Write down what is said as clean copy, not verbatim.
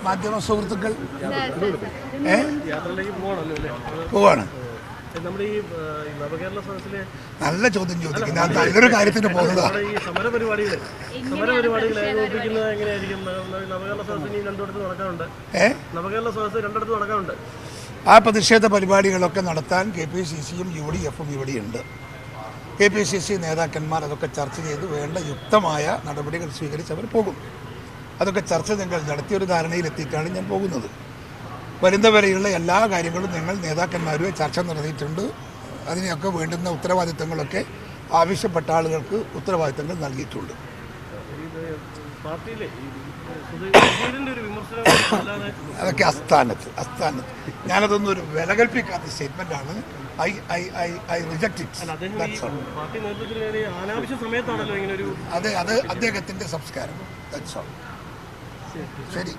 മാധ്യമ സുഹൃത്തുക്കൾ പോവാണ്. നല്ല ചോദ്യം ചോദിക്കുന്ന നല്ലൊരു കാര്യത്തിന് പോകുന്നതാണ്. ആ പ്രതിഷേധ പരിപാടികളൊക്കെ നടത്താൻ KPCCയും UDFും ഇവിടെയുണ്ട്. KPCC നേതാക്കന്മാർ അതൊക്കെ ചർച്ച ചെയ്ത് വേണ്ട യുക്തമായ നടപടികൾ സ്വീകരിച്ച് അവർ പോകും. അതൊക്കെ ചർച്ച ഞങ്ങൾ നടത്തിയൊരു ധാരണയിലെത്തിയിട്ടാണ് ഞാൻ പോകുന്നത്. വരുന്നവരെയുള്ള എല്ലാ കാര്യങ്ങളും ഞങ്ങൾ നേതാക്കന്മാരുമായി ചർച്ച നടത്തിയിട്ടുണ്ട്. അതിനെയൊക്കെ വേണ്ടുന്ന ഉത്തരവാദിത്തങ്ങളൊക്കെ ആവശ്യപ്പെട്ട ആളുകൾക്ക് ഉത്തരവാദിത്തങ്ങൾ നൽകിയിട്ടുണ്ട്. അതൊക്കെ അസ്ഥാനത്ത് ഞാനതൊന്നും ഒരു വില കൽപ്പിക്കാത്ത സ്റ്റേറ്റ്മെൻ്റാണ്. I reject it. അതെ, അത് അദ്ദേഹത്തിൻ്റെ സംസ്കാരം. ശരി.